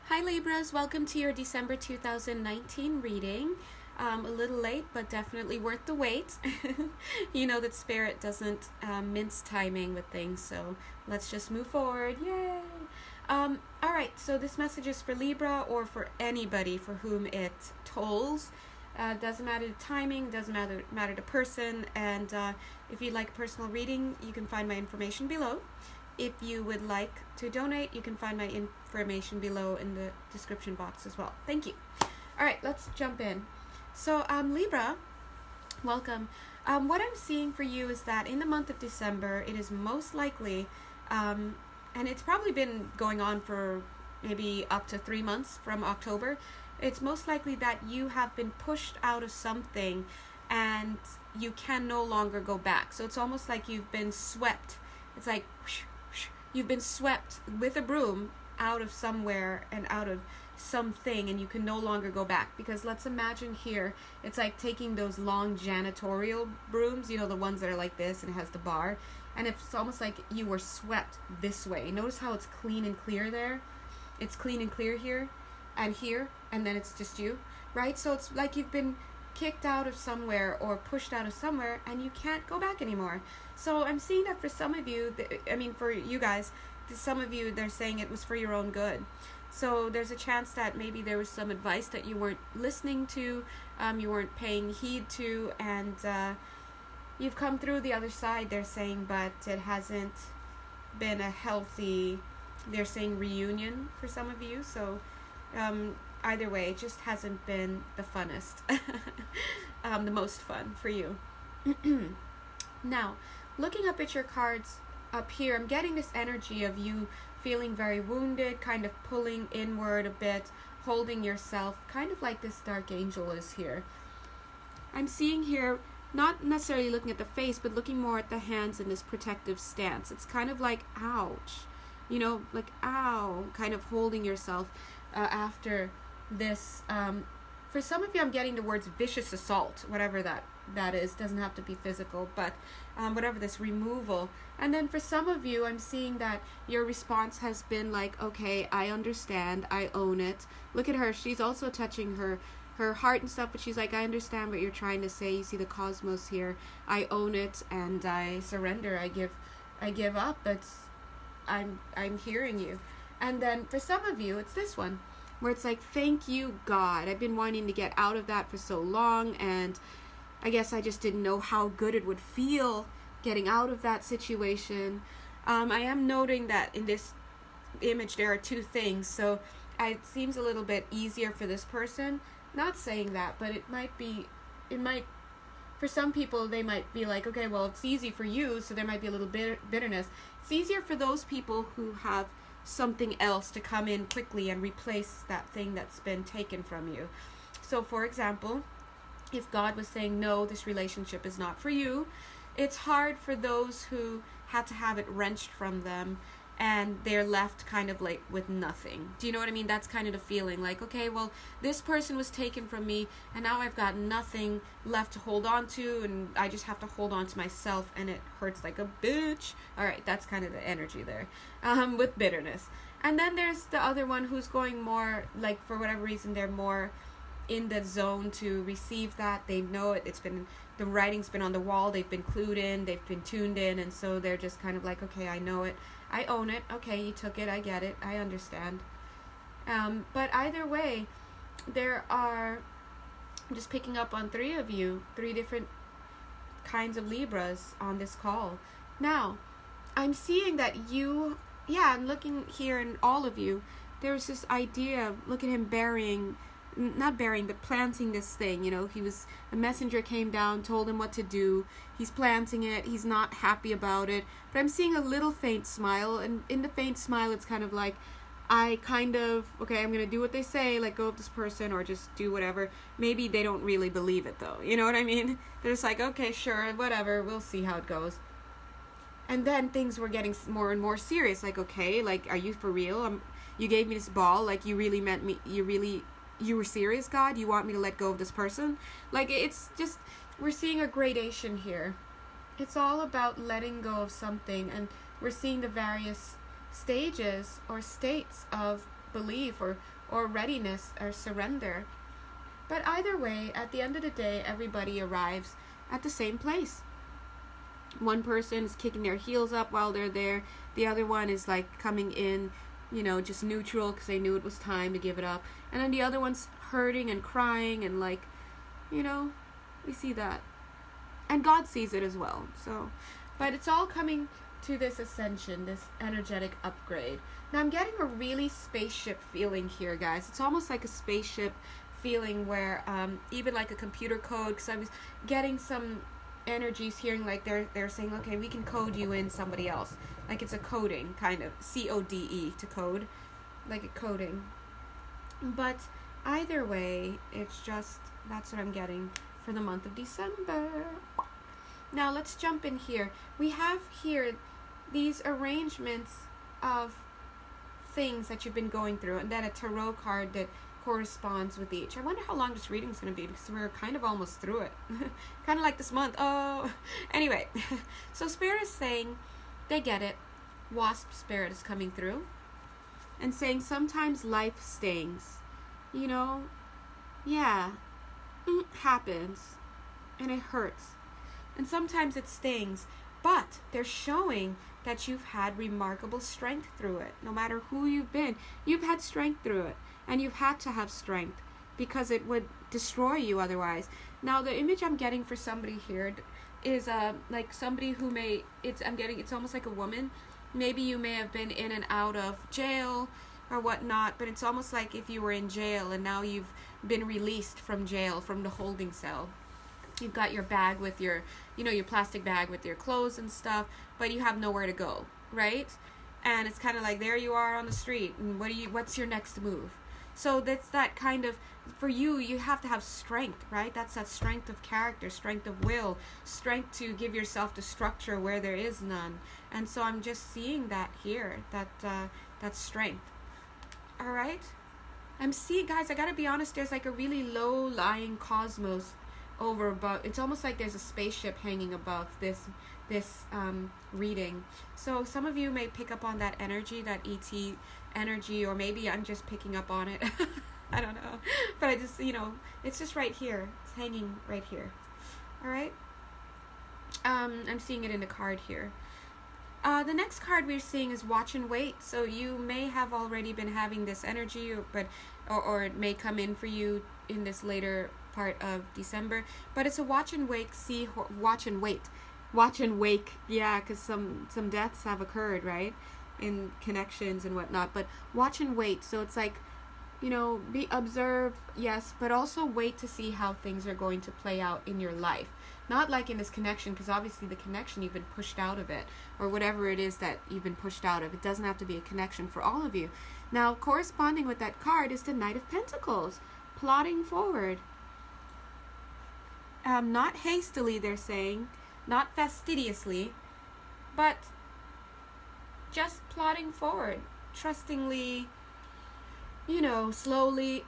Hi Libras, welcome to your December 2019 reading. A little late, but definitely worth the wait. You know that Spirit doesn't mince timing with things, so let's just move forward. Yay! Alright, so this message is for Libra or for anybody for whom it tolls. Doesn't matter the timing, doesn't matter the person, and if you'd like a personal reading, you can find my information below. If you would like to donate, you can find my information below in the description box as well. Thank you. All right, let's jump in. So, Libra, welcome. What I'm seeing for you is that in the month of December, it is most likely, and it's probably been going on for maybe up to 3 months from October, it's most likely that you have been pushed out of something and you can no longer go back. So it's almost like you've been swept. It's like you've been swept with a broom out of somewhere and out of something, and you can no longer go back. Because let's imagine here, it's like taking those long janitorial brooms, you know, the ones that are like this and it has the bar, and it's almost like you were swept this way. Notice how it's clean and clear there? It's clean and clear here, and then it's just you, right? So it's like you've been kicked out of somewhere or pushed out of somewhere and you can't go back anymore. So I'm seeing that for some of you, for you guys, some of you, they're saying it was for your own good. So there's a chance that maybe there was some advice that you weren't listening to, you weren't paying heed to, and you've come through the other side, they're saying, but it hasn't been a healthy, they're saying reunion for some of you. So either way, it just hasn't been the funnest, the most fun for you. Now, looking up at your cards up here, I'm getting this energy of you feeling very wounded, kind of pulling inward a bit, holding yourself, kind of like this dark angel is here. I'm seeing here, not necessarily looking at the face, but looking more at the hands in this protective stance. It's kind of like, ouch, you know, like, ow, kind of holding yourself after this. For some of you, I'm getting the words vicious assault, whatever that is. Doesn't have to be physical, but whatever this removal. And then for some of you, I'm seeing that your response has been like, okay, I understand, I own it. Look at her, she's also touching her heart and stuff, but she's like, I understand what you're trying to say. You see the cosmos here. I own it and I surrender. I give up. I'm hearing you. And then for some of you, it's this one, where it's like, thank you, God. I've been wanting to get out of that for so long, and I guess I just didn't know how good it would feel getting out of that situation. I am noting that in this image there are two things, so it seems a little bit easier for this person. Not saying that, but it might, for some people, they might be like, okay, well, it's easy for you, so there might be a little bitterness. It's easier for those people who have something else to come in quickly and replace that thing that's been taken from you. So for example, if God was saying, no, this relationship is not for you, it's hard for those who had to have it wrenched from them and they're left kind of like with nothing. Do you know what I mean? That's kind of the feeling, like, okay, well, this person was taken from me and now I've got nothing left to hold on to, and I just have to hold on to myself and it hurts like a bitch. All right, that's kind of the energy there, with bitterness. And then there's the other one who's going more, like, for whatever reason, they're more in the zone to receive that. They know it. It's been, the writing's been on the wall. They've been clued in. They've been tuned in. And so they're just kind of like, okay, I know it. I own it. Okay, you took it. I get it. I understand. But either way, there are, I'm just picking up on three of you, three different kinds of Libras on this call. Now, I'm seeing that you, I'm looking here in all of you, there's this idea of, look at him not burying, but planting this thing. You know, a messenger came down, told him what to do. He's planting it. He's not happy about it. But I'm seeing a little faint smile, and in the faint smile, it's kind of like, okay, I'm going to do what they say, let go of this person, or just do whatever. Maybe they don't really believe it, though. You know what I mean? They're just like, okay, sure, whatever, we'll see how it goes. And then things were getting more and more serious. Like, okay, like, are you for real? You gave me this ball, like, you really meant me, you were serious, God? You want me to let go of this person? Like, it's just, we're seeing a gradation here. It's all about letting go of something, and we're seeing the various stages or states of belief or readiness or surrender. But either way, at the end of the day, everybody arrives at the same place. One person is kicking their heels up while they're there. The other one is like coming in, just neutral because they knew it was time to give it up. And then the other one's hurting and crying and like, we see that. And God sees it as well. So, but it's all coming to this ascension, this energetic upgrade. Now I'm getting a really spaceship feeling here, guys. It's almost like a spaceship feeling where even like a computer code, because I was getting some energies hearing like they're saying, okay, we can code you in somebody else. Like it's a coding, kind of. CODE, to code. Like a coding. But either way, it's just, that's what I'm getting for the month of December. Now let's jump in here. We have here these arrangements of things that you've been going through, and then a tarot card that corresponds with each. I wonder how long this reading is going to be, because we're kind of almost through it. Kind of like this month. Oh, anyway. So Spirit is saying they get it. Wasp Spirit is coming through and saying sometimes life stings. Yeah, happens, and it hurts, and sometimes it stings, but they're showing that you've had remarkable strength through it. No matter who you've been, you've had strength through it, and you've had to have strength because it would destroy you otherwise. Now the image I'm getting for somebody here is like somebody who it's almost like a woman. Maybe you may have been in and out of jail or whatnot, but it's almost like if you were in jail and now you've been released from jail, from the holding cell. You've got your bag with your plastic bag with your clothes and stuff, but you have nowhere to go, right? And it's kind of like there you are on the street, and what's your next move? So that's that kind of, for you have to have strength, right? That's that strength of character, strength of will, strength to give yourself the structure where there is none. And so I'm just seeing that here, that strength. All right? I'm seeing, guys, I gotta be honest, there's like a really low-lying cosmos over above. It's almost like there's a spaceship hanging above this reading. So some of you may pick up on that energy, that ET energy, or maybe I'm just picking up on it. I don't know. But I just, it's just right here. It's hanging right here. All right? I'm seeing it in the card here. The next card we're seeing is Watch and Wait. So you may have already been having this energy, or it may come in for you in this later part of December. But it's a watch and wait, watch and wait. Watch and wake, yeah, because some deaths have occurred, right? In connections and whatnot. But watch and wait. So it's like, observe, yes, but also wait to see how things are going to play out in your life. Not like in this connection, because obviously the connection, you've been pushed out of it, or whatever it is that you've been pushed out of. It doesn't have to be a connection for all of you. Now, corresponding with that card is the Knight of Pentacles, plodding forward. Not hastily, they're saying, not fastidiously, but just plodding forward, trustingly, slowly.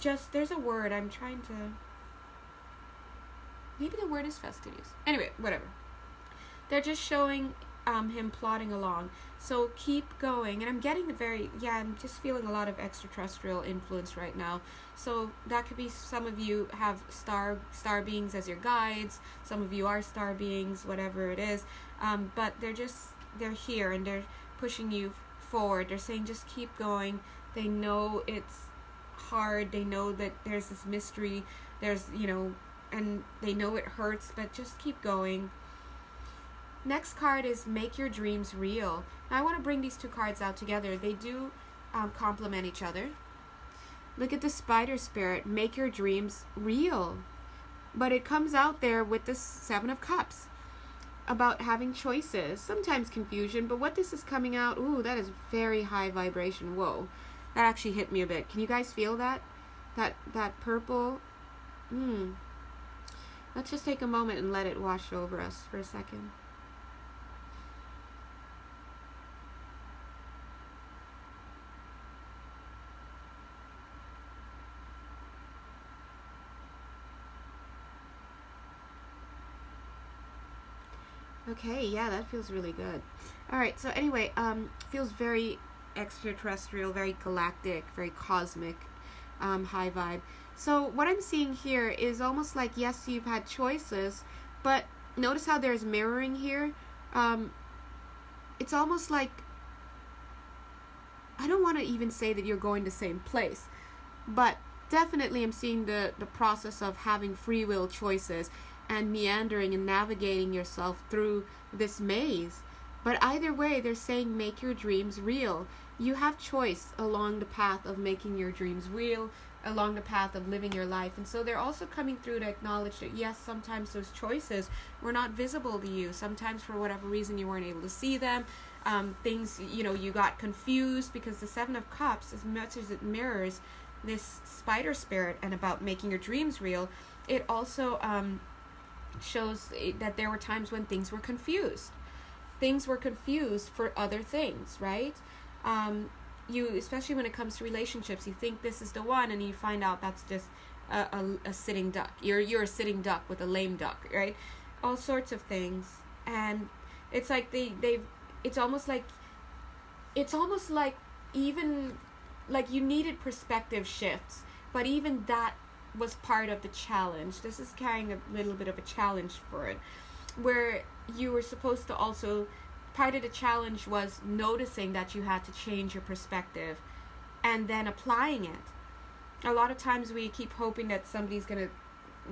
Just, there's a word I'm trying to... Maybe the word is fastidious. Anyway, whatever. They're just showing him plodding along. So keep going. And I'm getting I'm just feeling a lot of extraterrestrial influence right now. So that could be, some of you have star beings as your guides. Some of you are star beings, whatever it is. But they're here and they're pushing you forward. They're saying just keep going. They know it's hard. They know that there's this mystery. There's, and they know it hurts, but just keep going. Next card is Make Your Dreams Real. Now I want to bring these two cards out together. They do complement each other. Look at the Spider Spirit, Make Your Dreams Real. But it comes out there with this Seven of Cups about having choices, sometimes confusion, but what this is coming out, ooh, that is very high vibration. Whoa, that actually hit me a bit. Can you guys feel that? That purple? Let's just take a moment and let it wash over us for a second. Okay, yeah, that feels really good. All right, so anyway, feels very extraterrestrial, very galactic, very cosmic, high vibe. So what I'm seeing here is almost like, yes, you've had choices, but notice how there's mirroring here. It's almost like, I don't want to even say that you're going the same place, but definitely I'm seeing the process of having free will choices and meandering and navigating yourself through this maze. But either way, they're saying make your dreams real. You have choice along the path of making your dreams real, along the path of living your life. And so they're also coming through to acknowledge that, yes, sometimes those choices were not visible to you. Sometimes for whatever reason you weren't able to see them. Things, you got confused, because the Seven of Cups, as much as it mirrors this spider spirit and about making your dreams real, it also shows that there were times when things were confused. Things were confused for other things, right? You, especially when it comes to relationships, you think this is the one, and you find out that's just a sitting duck. You're a sitting duck with a lame duck, right? All sorts of things. And it's like it's almost like even like you needed perspective shifts, but even that was part of the challenge. This is carrying a little bit of a challenge for it, where you were supposed to also, part of the challenge was noticing that you had to change your perspective and then applying it. A lot of times we keep hoping that somebody's going to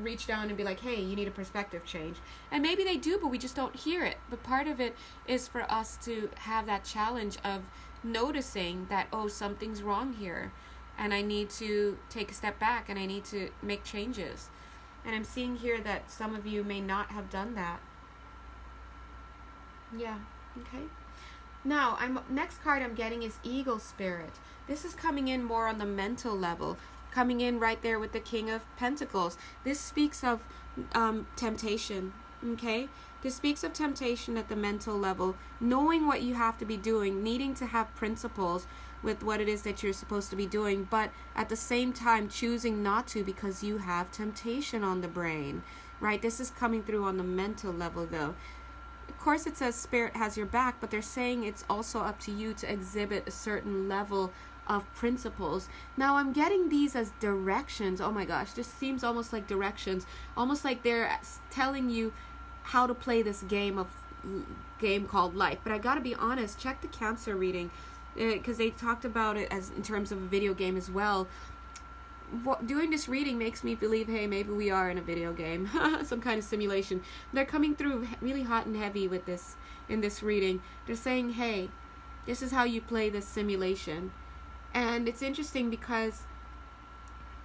reach down and be like, hey, you need a perspective change. And maybe they do, but we just don't hear it. But part of it is for us to have that challenge of noticing that, oh, something's wrong here, and I need to take a step back, and I need to make changes. And I'm seeing here that some of you may not have done that. Yeah, okay. Now, next card I'm getting is Eagle Spirit. This is coming in more on the mental level, coming in right there with the King of Pentacles. This speaks of temptation, okay? This speaks of temptation at the mental level, knowing what you have to be doing, needing to have principles with what it is that you're supposed to be doing, but at the same time choosing not to because you have temptation on the brain, right? This is coming through on the mental level, though. Of course, it says Spirit has your back, but they're saying it's also up to you to exhibit a certain level of principles. Now, I'm getting these as directions. Oh my gosh, this seems almost like directions, almost like they're telling you how to play this game called life. But I gotta be honest, check the Cancer reading, because they talked about it as in terms of a video game as well. Doing this reading makes me believe, hey, maybe we are in a video game, some kind of simulation. They're coming through really hot and heavy with this in this reading. They're saying, hey, this is how you play this simulation. And it's interesting because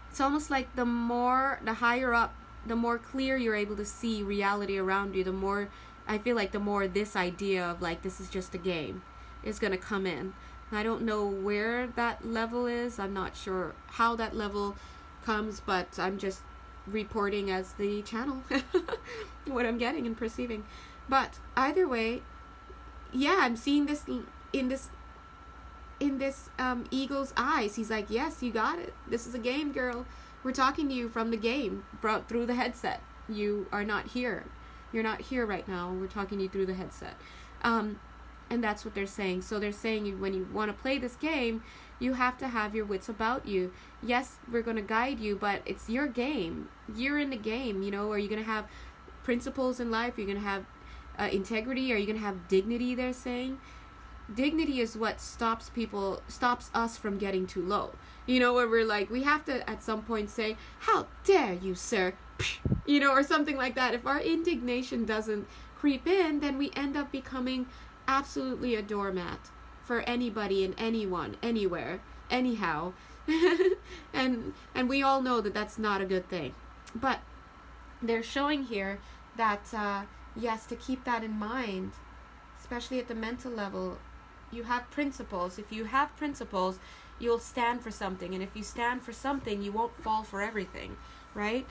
it's almost like the higher up, the more clear you're able to see reality around you, the more, I feel like the more this idea of like, this is just a game is going to come in. I don't know where that level is. I'm not sure how that level comes, but I'm just reporting as the channel what I'm getting and perceiving. But either way, yeah, I'm seeing this in this eagle's eyes. He's like, yes, you got it. This is a game, girl. We're talking to you from the game, through the headset. You are not here. You're not here right now. We're talking to you through the headset. And that's what they're saying. So they're saying when you want to play this game, you have to have your wits about you. Yes, we're going to guide you, but it's your game. You're in the game, Are you going to have principles in life? Are you going to have integrity? Are you going to have dignity, they're saying? Dignity is what stops us from getting too low. Where we're like, we have to at some point say, how dare you, sir? Or something like that. If our indignation doesn't creep in, then we end up becoming absolutely a doormat for anybody and anyone, anywhere, anyhow. and we all know that that's not a good thing. But they're showing here that, yes, to keep that in mind, especially at the mental level, you have principles. If you have principles, you'll stand for something. And if you stand for something, you won't fall for everything, right?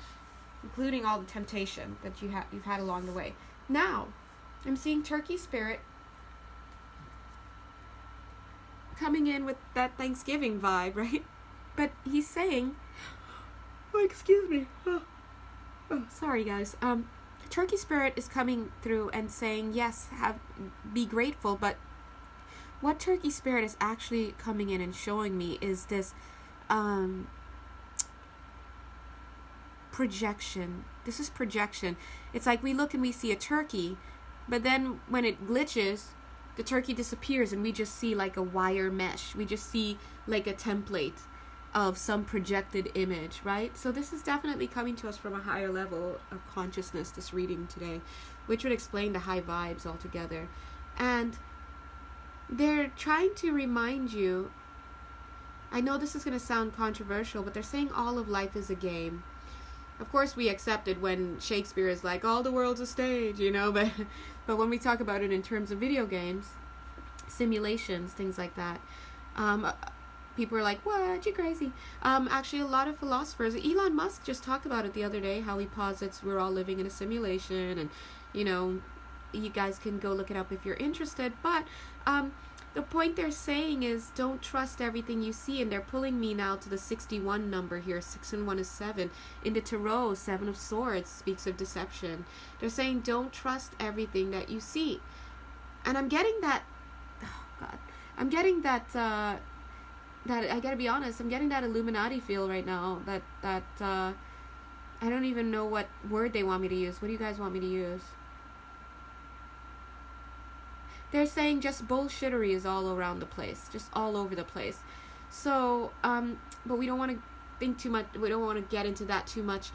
Including all the temptation that you've had along the way. Now, I'm seeing Turkey Spirit coming in with that Thanksgiving vibe, right? But he's saying, oh, excuse me. Oh, sorry, guys. Turkey Spirit is coming through and saying, yes, be grateful, but what Turkey Spirit is actually coming in and showing me is this projection. This is projection. It's like we look and we see a turkey, but then when it glitches, the turkey disappears and we just see like a wire mesh. We just see like a template of some projected image, right? So this is definitely coming to us from a higher level of consciousness, this reading today, which would explain the high vibes altogether. And they're trying to remind you, I know this is going to sound controversial, but they're saying all of life is a game. Of course, we accept it when Shakespeare is like, all the world's a stage, you know, but when we talk about it in terms of video games, simulations, things like that, people are like, what, you crazy? Actually, a lot of philosophers, Elon Musk just talked about it the other day, how he posits we're all living in a simulation, and, you know, you guys can go look it up if you're interested, but the point they're saying is don't trust everything you see, and they're pulling me now to the 61 number here. 6 and 1 is 7. In the Tarot, 7 of Swords speaks of deception. They're saying don't trust everything that you see. And I'm getting that, oh God, I'm getting that I gotta be honest, I'm getting that Illuminati feel right now, that I don't even know what word they want me to use. What do you guys want me to use? They're saying just bullshittery is all around the place, just all over the place. So, but we don't want to think too much, we don't want to get into that too much,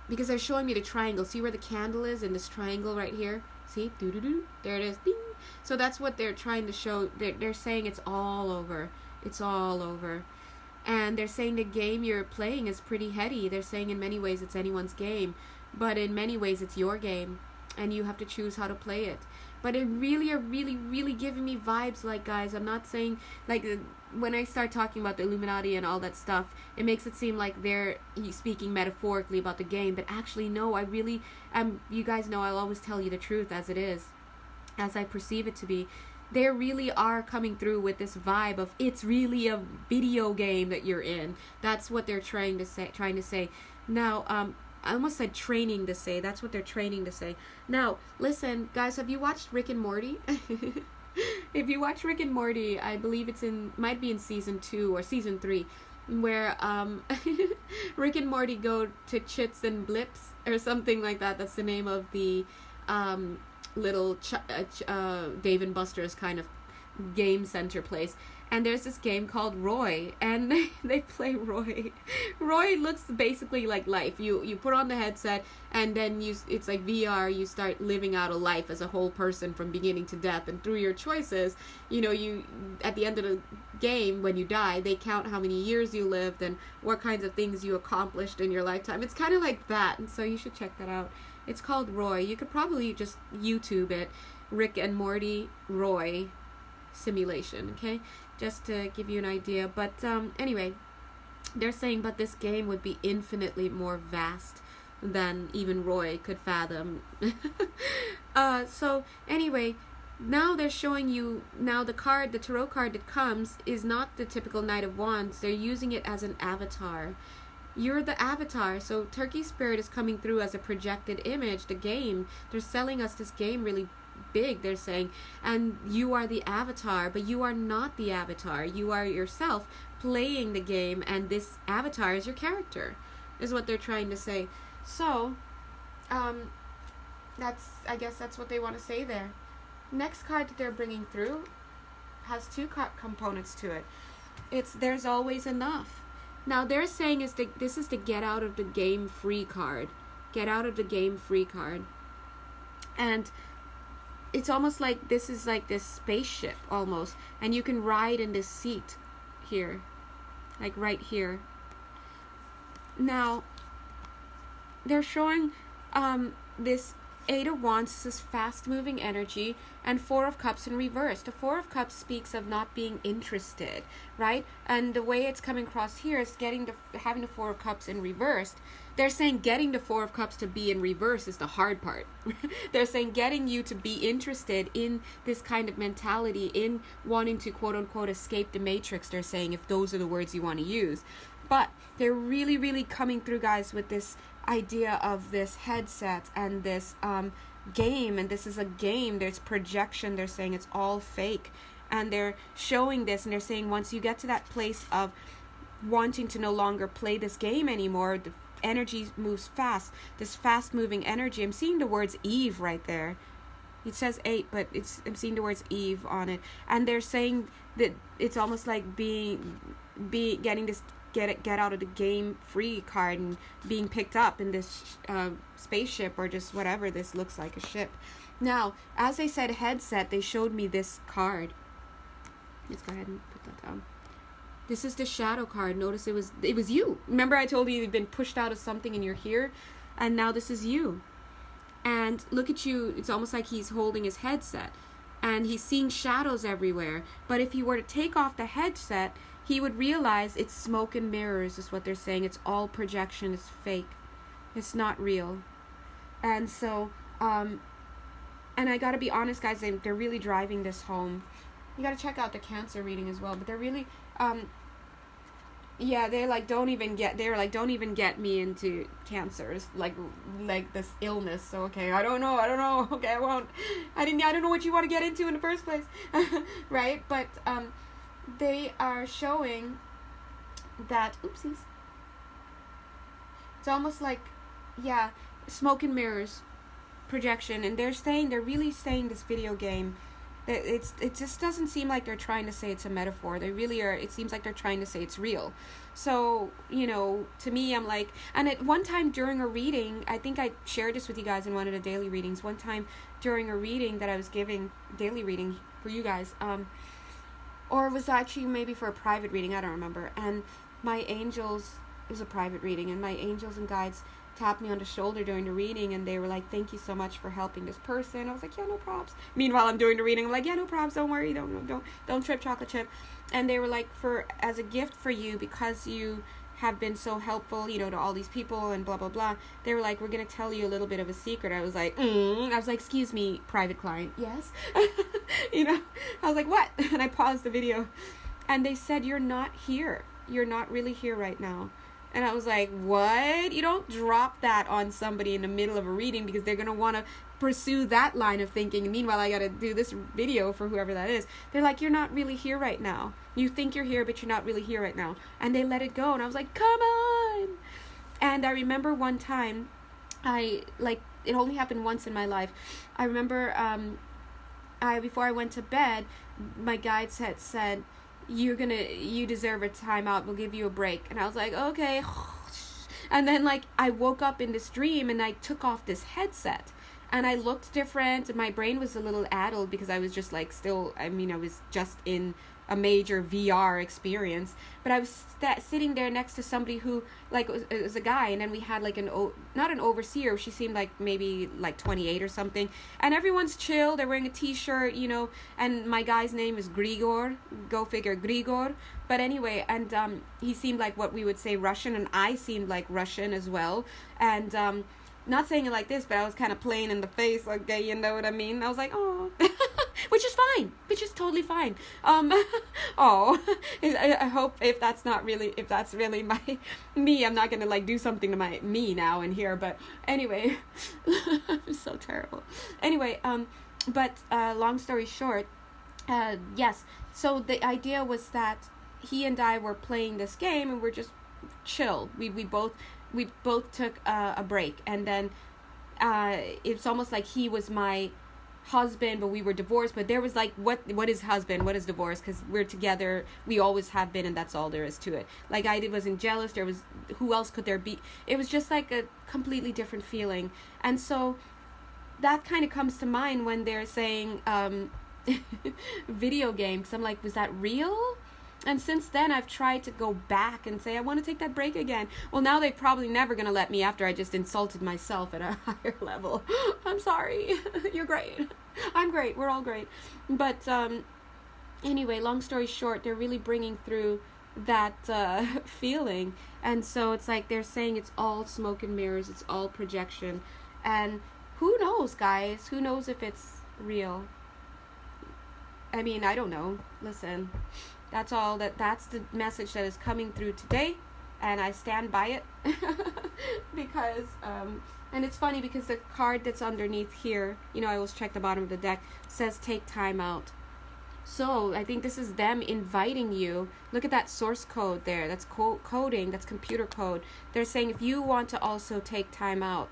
because they're showing me the triangle. See where the candle is in this triangle right here? See? Doo-doo-doo. There it is. Ding. So that's what they're trying to show. They're saying it's all over. It's all over. And they're saying the game you're playing is pretty heady. They're saying in many ways it's anyone's game, but in many ways it's your game, and you have to choose how to play it. But it really are really giving me vibes, like, guys, I'm not saying, like, when I start talking about the Illuminati and all that stuff, it makes it seem like they're speaking metaphorically about the game, but actually, no, I really, you guys know I'll always tell you the truth as it is, as I perceive it to be. They really are coming through with this vibe of it's really a video game that you're in. That's what they're trying to say. Now, I almost said training to say. That's what they're training to say. Now, listen, guys, have you watched Rick and Morty? If you watch Rick and Morty, I believe might be in season 2 or season 3, where Rick and Morty go to Chits and Blips or something like that. That's the name of the little Dave and Buster's kind of game center place. And there's this game called Roy, and they play Roy. Roy looks basically like life. You put on the headset, and then it's like VR. You start living out a life as a whole person from beginning to death, and through your choices, you at the end of the game, when you die, they count how many years you lived and what kinds of things you accomplished in your lifetime. It's kind of like that, and so you should check that out. It's called Roy. You could probably just YouTube it, Rick and Morty Roy simulation, okay? Just to give you an idea. But anyway, they're saying, but this game would be infinitely more vast than even Roy could fathom. So anyway, now they're showing you, now the tarot card that comes is not the typical Knight of Wands. They're using it as an avatar. You're the avatar. So Turkey Spirit is coming through as a projected image, the game. They're selling us this game really big, they're saying, and you are the avatar, but you are not the avatar. You are yourself playing the game, and this avatar is your character, is what they're trying to say. So I guess that's what they want to say there. Next card that they're bringing through has 2 components to it. It's there's always enough. Now they're saying this is the get out of the game free card. Get out of the game free card. And it's almost like this is like this spaceship almost, and you can ride in this seat here, like right here. Now they're showing this 8 of Wands, this fast moving energy, and 4 of Cups in reverse. The 4 of Cups speaks of not being interested, right? And the way it's coming across here is having the 4 of Cups in reverse. They're saying getting the 4 of Cups to be in reverse is the hard part. They're saying getting you to be interested in this kind of mentality, in wanting to quote unquote escape the matrix, they're saying, if those are the words you want to use. But they're really coming through, guys, with this idea of this headset and this game, and this is a game. There's projection. They're saying it's all fake, and they're showing this, and they're saying once you get to that place of wanting to no longer play this game anymore, the energy moves fast, this fast moving energy. I'm seeing the words Eve right there. It says 8, but I'm seeing the words Eve on it, and they're saying that it's almost like getting this get out of the game free card and being picked up in this spaceship, or just whatever this looks like, a ship. Now, as I said headset, they showed me this card. Let's go ahead and put that down. This is the shadow card. Notice it was you. Remember I told you you've been pushed out of something and you're here, and now this is you. And look at you. It's almost like he's holding his headset, and he's seeing shadows everywhere. But if he were to take off the headset, he would realize it's smoke and mirrors, is what they're saying. It's all projection. It's fake. It's not real. And so, and I gotta be honest, guys, they're really driving this home. You gotta check out the Cancer reading as well. But they're really, yeah, they're like, don't even get me into cancers, like this illness. So okay, I don't know. Okay, I won't. I don't know what you want to get into in the first place, right? But they are showing that, oopsies. It's almost like, yeah, smoke and mirrors, projection, and they're really saying this video game. It just doesn't seem like they're trying to say it's a metaphor. They really are. It seems like they're trying to say it's real. So, to me, I'm like, and at one time during a reading, I think I shared this with you guys in one of the daily readings. One time during a reading that I was giving, daily reading for you guys, or it was actually maybe for a private reading, I don't remember. And my angels, it was a private reading, and my angels and guides tapped me on the shoulder during the reading, and they were like, thank you so much for helping this person. I was like, yeah, no props. Meanwhile, I'm doing the reading, I'm like, yeah, no props, don't worry, don't trip, chocolate chip. And they were like, as a gift for you, because you have been so helpful, to all these people and blah blah blah, they were like, we're gonna tell you a little bit of a secret. I was like, excuse me, private client. Yes. I was like, what? And I paused the video, and they said, you're not really here right now. And I was like, what? You don't drop that on somebody in the middle of a reading, because they're going to want to pursue that line of thinking. And meanwhile, I got to do this video for whoever that is. They're like, you're not really here right now. You think you're here, but you're not really here right now. And they let it go. And I was like, come on. And I remember one time, it only happened once in my life. I remember before I went to bed, my guides had said, you deserve a timeout, we'll give you a break. And I was like, okay. And then I woke up in this dream, and I took off this headset, and I looked different, and my brain was a little addled, because I was just I was just in a major VR experience. But I was sitting there next to somebody who it was a guy, and then we had not an overseer, she seemed like maybe 28 or something, and everyone's chill, they're wearing a t-shirt, and my guy's name is Grigor, go figure, Grigor. But anyway, and he seemed like what we would say Russian, and I seemed like Russian as well, and not saying it like this, but I was kind of playing in the face, okay, you know what I mean? I was like, oh, which is fine, which is totally fine. Oh, I hope if that's really me, I'm not gonna do something to me now in here. But anyway, I'm so terrible. Anyway, but long story short, yes. So the idea was that he and I were playing this game, and we're just chill. We both took a break, and then it's almost like he was my husband, but we were divorced. But there was what is husband, what is divorce, because we're together, we always have been, and that's all there is to it. I wasn't jealous, there was, who else could there be? It was just a completely different feeling. And so that kind of comes to mind when they're saying video game, because I'm like, was that real? And since then, I've tried to go back and say, I want to take that break again. Well, now they're probably never going to let me, after I just insulted myself at a higher level. I'm sorry. You're great. I'm great. We're all great. But anyway, long story short, they're really bringing through that feeling. And so it's like they're saying it's all smoke and mirrors. It's all projection. And who knows, guys? Who knows if it's real? I mean, I don't know. Listen. That's the message that is coming through today, and I stand by it. Because and it's funny, because the card that's underneath here, I always check the bottom of the deck, says take time out. So I think this is them inviting you. Look at that source code there. That's coding. That's computer code. They're saying if you want to also take time out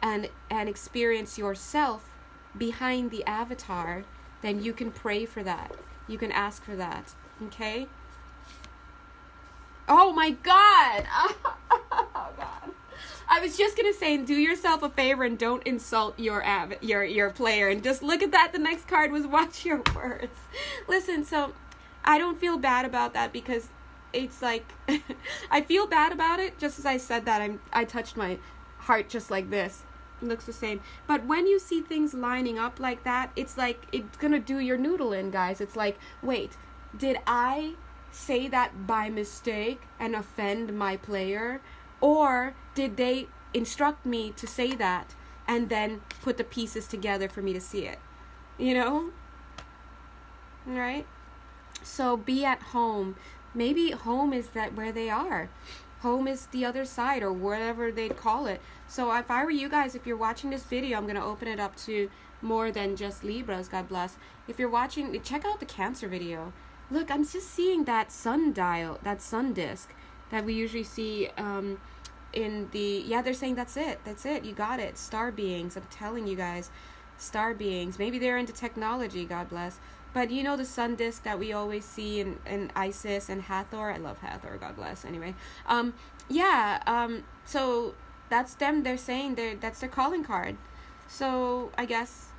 and experience yourself behind the avatar, then you can pray for that. You can ask for that. Okay? Oh my God! Oh God. I was just gonna say, do yourself a favor and don't insult your player, and just look at that. The next card was watch your words. Listen, so I don't feel bad about that, because it's like I feel bad about it. Just as I said that, I touched my heart just like this. It looks the same. But when you see things lining up like that, it's like it's gonna do your noodle in, guys. It's like, wait, did I say that by mistake and offend my player? Or did they instruct me to say that and then put the pieces together for me to see it? You know? Right? So be at home. Maybe home is that where they are. Home is the other side, or whatever they'd call it. So if I were you guys, if you're watching this video, I'm going to open it up to more than just Libras, God bless. If you're watching, check out the Cancer video. Look, I'm just seeing that sun dial, that sun disk that we usually see in the, yeah, they're saying that's it, you got it, star beings. I'm telling you guys, star beings. Maybe they're into technology, God bless. But you know the sun disk that we always see in Isis and Hathor. I love Hathor, God bless. Anyway, so that's them. They're saying that's their calling card. So I guess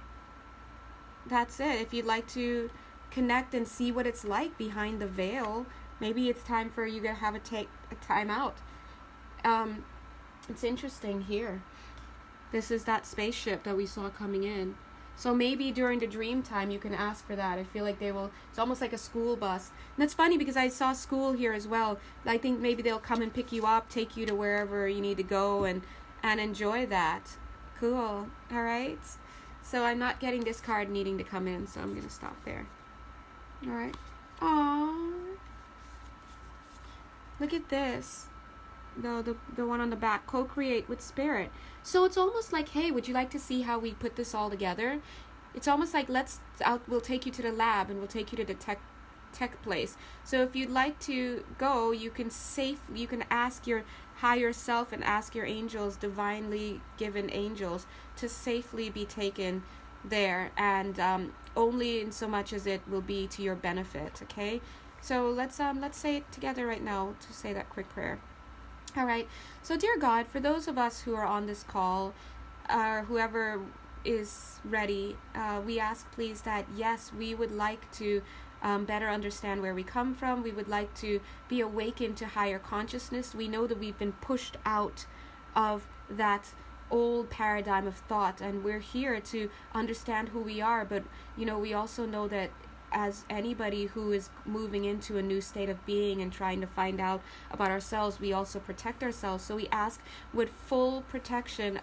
that's it. If you'd like to connect and see what it's like behind the veil, maybe it's time for you to have a time out. It's interesting here. This is that spaceship that we saw coming in. So maybe during the dream time you can ask for that. I feel like they will. It's almost like a school bus. And that's funny because I saw school here as well. I think maybe they'll come and pick you up, take you to wherever you need to go, and enjoy that. Cool. All right. So I'm not getting this card needing to come in, so I'm going to stop there. All right. Aww. Look at this. The one on the back, co-create with spirit. So it's almost like, hey, would you like to see how we put this all together? It's almost like we'll take you to the lab and we'll take you to the tech place. So if you'd like to go, you can ask your higher self and ask your angels, divinely given angels, to safely be taken there, and only in so much as it will be to your benefit. Okay, so let's say it together right now to say that quick prayer. All right. So, dear God, for those of us who are on this call, or whoever is ready, we ask, please, that yes, we would like to better understand where we come from. We would like to be awakened to higher consciousness. We know that we've been pushed out of that old paradigm of thought, and we're here to understand who we are. But we also know that as anybody who is moving into a new state of being and trying to find out about ourselves, we also protect ourselves. So we ask with full protection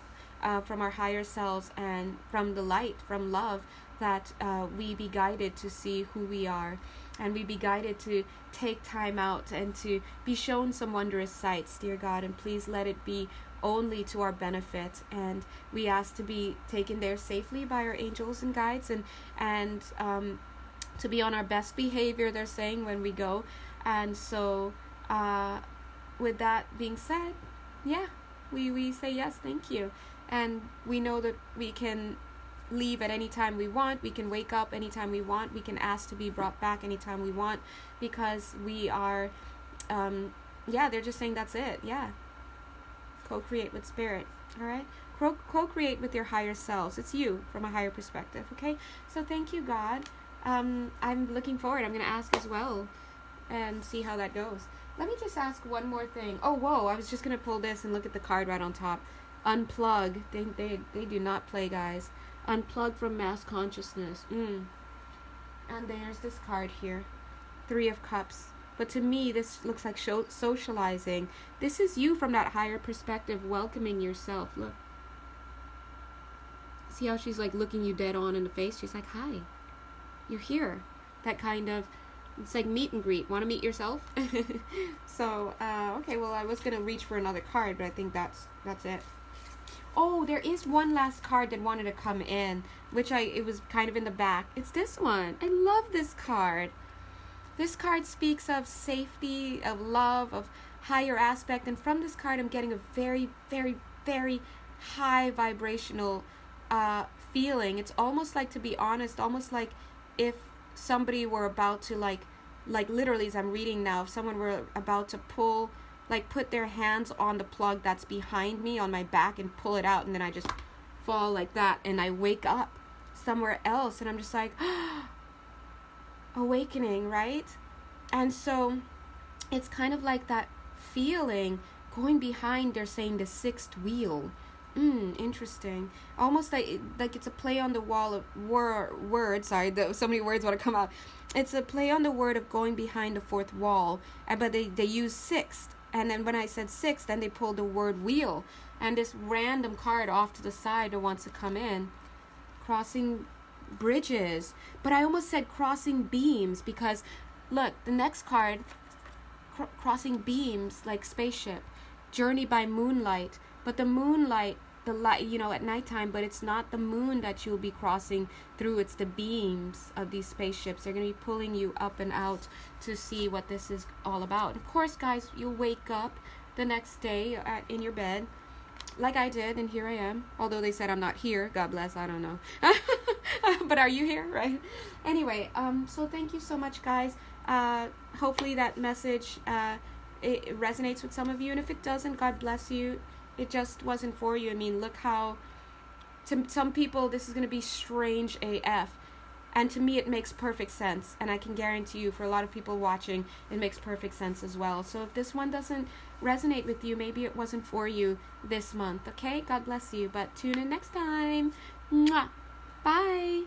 from our higher selves and from the light, from love, that we be guided to see who we are, and we be guided to take time out and to be shown some wondrous sights, dear God, and please let it be only to our benefit. And we ask to be taken there safely by our angels and guides, and to be on our best behavior, they're saying, when we go. And so with that being said, yeah, we say yes, thank you. And we know that we can leave at any time we want. We can wake up anytime we want. We can ask to be brought back anytime we want, because we are they're just saying that's it. Yeah, co-create with spirit. All right, co-create with your higher selves. It's you from a higher perspective. Okay, so thank you, God. I'm looking forward. I'm going to ask as well and see how that goes. Let me just ask one more thing. Oh, whoa, I was just going to pull this and look at the card right on top. Unplug. They do not play, guys. Unplug from mass consciousness. And there's this card here. 3 of Cups. But to me, this looks like socializing. This is you from that higher perspective, welcoming yourself. Look. See how she's like looking you dead on in the face? She's like, hi. You're here. That kind of, it's like meet and greet. Want to meet yourself? So, okay, well, I was going to reach for another card, but I think that's it. Oh, there is one last card that wanted to come in, it was kind of in the back. It's this one. I love this card. This card speaks of safety, of love, of higher aspect. And from this card, I'm getting a very, very, very high vibrational feeling. It's almost like, to be honest, almost like if somebody were about to like literally, as I'm reading now, if someone were about to pull, like put their hands on the plug that's behind me on my back and pull it out, and then I just fall like that, and I wake up somewhere else, and I'm just like, awakening, right? And so it's kind of like that feeling going behind, they're saying the sixth wheel. Interesting. Almost like it's a play on the wall of word. Sorry, so many words want to come out. It's a play on the word of going behind the fourth wall, but they use sixth. And then when I said sixth, then they pulled the word wheel, and this random card off to the side that wants to come in, crossing bridges. But I almost said crossing beams, because look, the next card, crossing beams, like spaceship, journey by moonlight. But the moonlight, the light, at nighttime, but it's not the moon that you'll be crossing through, it's the beams of these spaceships. They're going to be pulling you up and out to see what this is all about. Of course, guys, you'll wake up the next day in your bed, like I did, and here I am. Although they said I'm not here, God bless, I don't know. But are you here, right? Anyway, so thank you so much, guys. Hopefully that message it resonates with some of you, and if it doesn't, God bless you. It just wasn't for you. I mean, look how, to some people, this is going to be strange AF. And to me, it makes perfect sense. And I can guarantee you, for a lot of people watching, it makes perfect sense as well. So if this one doesn't resonate with you, maybe it wasn't for you this month. Okay? God bless you. But tune in next time. Mwah. Bye.